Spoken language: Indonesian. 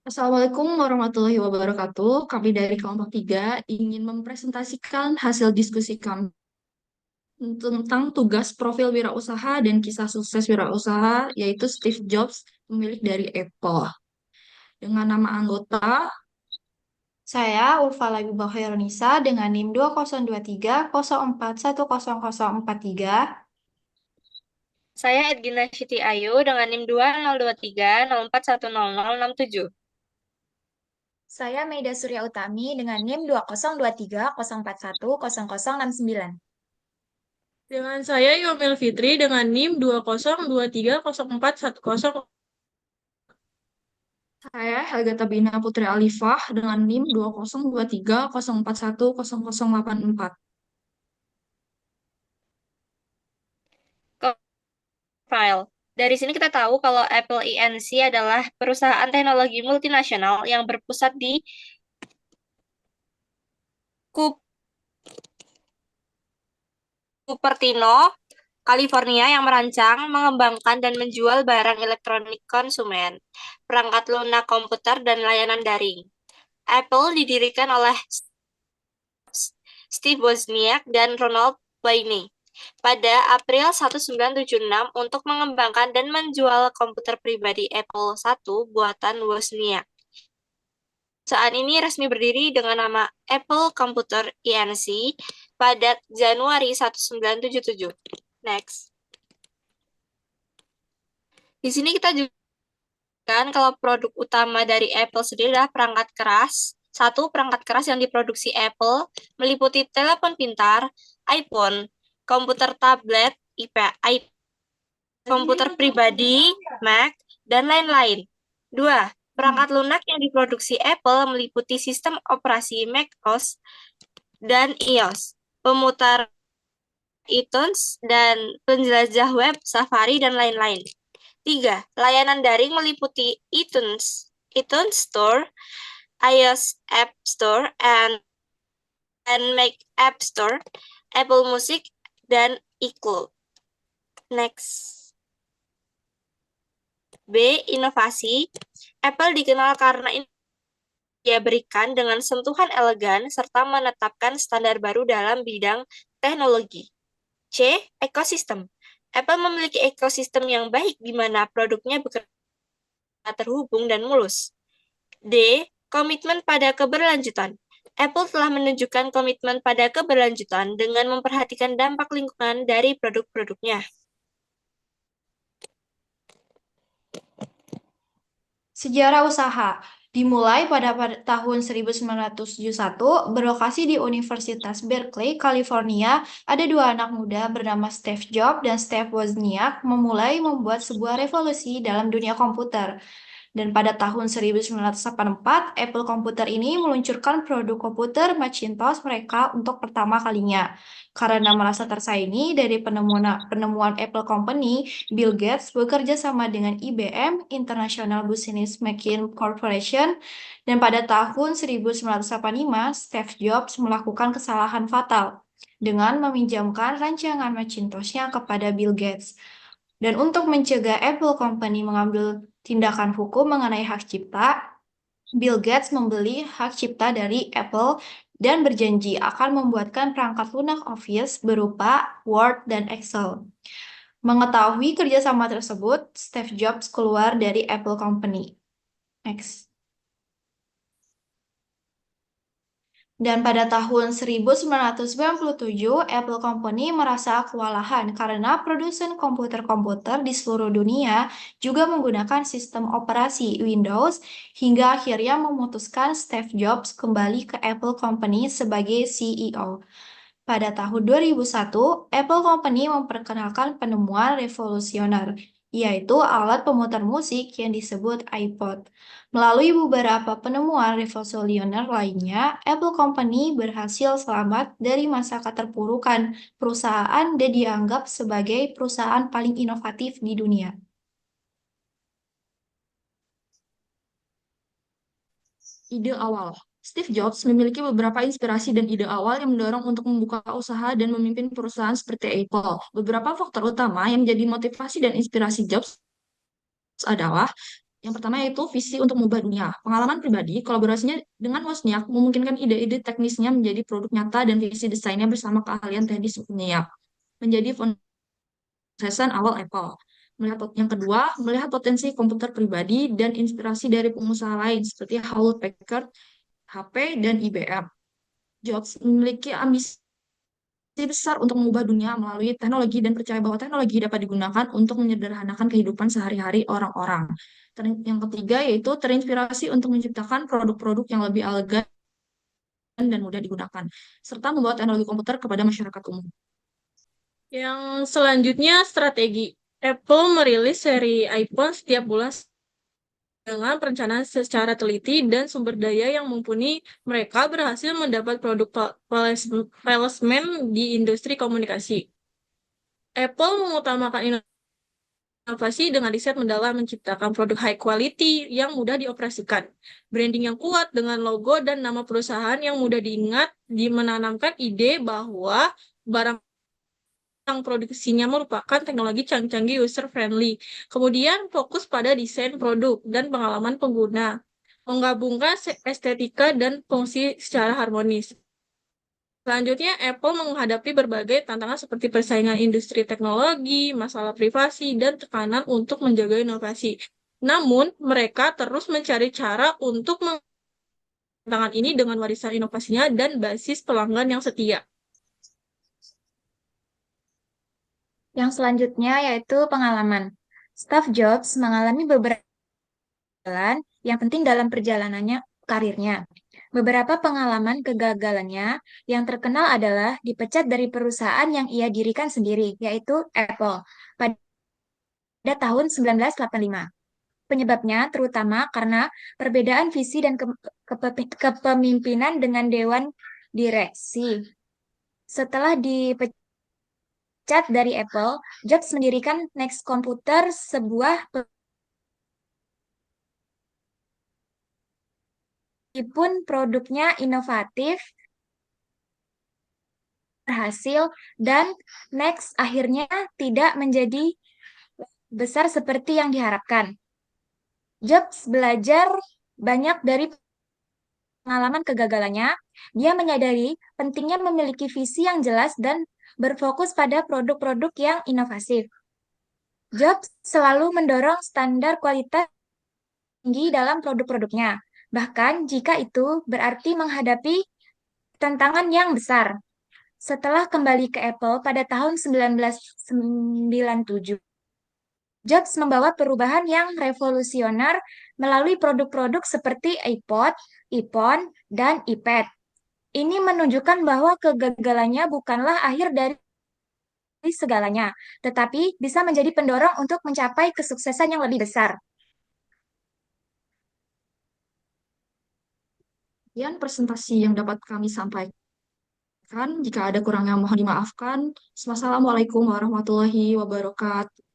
Assalamualaikum warahmatullahi wabarakatuh. Kami dari kelompok 3 ingin mempresentasikan hasil diskusi kami tentang tugas profil wirausaha dan kisah sukses wirausaha, yaitu Steve Jobs, pemilik dari Apple. Dengan nama anggota, Saya Ulfa Labibah Khairunisa dengan NIM 202304100043. Saya Edgina Siti Ayu dengan NIM 202304100067. Saya Meida Surya Utami dengan NIM 202304100069. Dengan saya Yomil Fitri dengan NIM 20230410. saya Helga Tabina Putri Alifah dengan NIM 202304100084. File. Dari sini kita tahu kalau Apple Inc. adalah perusahaan teknologi multinasional yang berpusat di Cupertino, California yang merancang, mengembangkan, dan menjual barang elektronik konsumen, perangkat lunak komputer, dan layanan daring. Apple didirikan oleh Steve Wozniak dan Ronald Blaney pada April 1976 untuk mengembangkan dan menjual komputer pribadi Apple I buatan Wozniak. Perusahaan ini resmi berdiri dengan nama Apple Computer Inc. pada Januari 1977. Next. Di sini kita juga kan kalau produk utama dari Apple sendiri adalah perangkat keras. Satu, perangkat keras yang diproduksi Apple meliputi telepon pintar, iPhone, komputer tablet, komputer pribadi, Mac, dan lain-lain. Dua, perangkat lunak yang diproduksi Apple meliputi sistem operasi macOS dan iOS, pemutar iTunes, dan penjelajah web, Safari, dan lain-lain. Tiga, layanan daring meliputi iTunes Store, iOS App Store, and Mac App Store, Apple Music, dan iCloud. Next. B. Inovasi. Apple dikenal karena dia berikan dengan sentuhan elegan serta menetapkan standar baru dalam bidang teknologi. C. Ekosistem. Apple memiliki ekosistem yang baik di mana produknya bekerja terhubung dan mulus. D. Komitmen pada keberlanjutan. Apple telah menunjukkan komitmen pada keberlanjutan dengan memperhatikan dampak lingkungan dari produk-produknya. Sejarah usaha dimulai pada tahun 1971, berlokasi di Universitas Berkeley, California. Ada dua anak muda bernama Steve Jobs dan Steve Wozniak memulai membuat sebuah revolusi dalam dunia komputer. Dan pada tahun 1984, Apple Computer ini meluncurkan produk komputer Macintosh mereka untuk pertama kalinya. Karena merasa tersaingi dari penemuan Apple Company, Bill Gates bekerja sama dengan IBM, International Business Machine Corporation, dan pada tahun 1985, Steve Jobs melakukan kesalahan fatal dengan meminjamkan rancangan Macintosh-nya kepada Bill Gates. Dan untuk mencegah Apple Company mengambil tindakan hukum mengenai hak cipta, Bill Gates membeli hak cipta dari Apple dan berjanji akan membuatkan perangkat lunak Office berupa Word dan Excel. Mengetahui kerjasama tersebut, Steve Jobs keluar dari Apple Company. Next. Dan pada tahun 1997, Apple Company merasa kewalahan karena produsen komputer-komputer di seluruh dunia juga menggunakan sistem operasi Windows, hingga akhirnya memutuskan Steve Jobs kembali ke Apple Company sebagai CEO. Pada tahun 2001, Apple Company memperkenalkan penemuan revolusioner, yaitu alat pemutar musik yang disebut iPod. Melalui beberapa penemuan revolusioner lainnya, Apple Company berhasil selamat dari masa keterpurukan perusahaan dan dianggap sebagai perusahaan paling inovatif di dunia. Ide awal. Steve Jobs memiliki beberapa inspirasi dan ide awal yang mendorong untuk membuka usaha dan memimpin perusahaan seperti Apple. Beberapa faktor utama yang menjadi motivasi dan inspirasi Jobs adalah Yang pertama yaitu visi untuk mengubah dunia. Pengalaman pribadi, kolaborasinya dengan Wozniak memungkinkan ide-ide teknisnya menjadi produk nyata dan visi desainnya bersama keahlian teknis Wozniak menjadi fondasi awal Apple. Yang kedua, melihat potensi komputer pribadi dan inspirasi dari pengusaha lain seperti Hewlett Packard, HP, dan IBM. Jobs memiliki ambisi besar untuk mengubah dunia melalui teknologi dan percaya bahwa teknologi dapat digunakan untuk menyederhanakan kehidupan sehari-hari orang-orang. Yang ketiga yaitu terinspirasi untuk menciptakan produk-produk yang lebih elegan dan mudah digunakan, serta membawa teknologi komputer kepada masyarakat umum. Yang selanjutnya strategi. Apple merilis seri iPhone setiap bulan dengan perencanaan secara teliti dan sumber daya yang mumpuni. Mereka berhasil mendapat produk placement di industri komunikasi. Apple mengutamakan inovasi dengan riset mendalam menciptakan produk high quality yang mudah dioperasikan. Branding yang kuat dengan logo dan nama perusahaan yang mudah diingat, menanamkan ide bahwa barang yang produksinya merupakan teknologi canggih user-friendly. Kemudian fokus pada desain produk dan pengalaman pengguna. Menggabungkan estetika dan fungsi secara harmonis. Selanjutnya, Apple menghadapi berbagai tantangan seperti persaingan industri teknologi, masalah privasi, dan tekanan untuk menjaga inovasi. Namun, mereka terus mencari cara untuk tantangan ini dengan warisan inovasinya dan basis pelanggan yang setia. Yang selanjutnya yaitu pengalaman. Steve Jobs mengalami beberapa kegagalan yang penting dalam perjalanannya karirnya. Beberapa pengalaman kegagalannya yang terkenal adalah dipecat dari perusahaan yang ia dirikan sendiri, yaitu Apple, pada tahun 1985. Penyebabnya terutama karena perbedaan visi dan kepemimpinan dengan dewan direksi. Setelah dipecat dari Apple, Jobs mendirikan Next Computer, sebuah meskipun produknya inovatif, berhasil, dan Next akhirnya tidak menjadi besar seperti yang diharapkan. Jobs belajar banyak dari pengalaman kegagalannya. Dia menyadari pentingnya memiliki visi yang jelas dan berfokus pada produk-produk yang inovatif. Jobs selalu mendorong standar kualitas tinggi dalam produk-produknya, bahkan jika itu berarti menghadapi tantangan yang besar. Setelah kembali ke Apple pada tahun 1997, Jobs membawa perubahan yang revolusioner melalui produk-produk seperti iPod, iPhone, dan iPad. Ini menunjukkan bahwa kegagalannya bukanlah akhir dari segalanya, tetapi bisa menjadi pendorong untuk mencapai kesuksesan yang lebih besar. Sekian presentasi yang dapat kami sampaikan. Jika ada kurangnya mohon dimaafkan. Wassalamualaikum warahmatullahi wabarakatuh.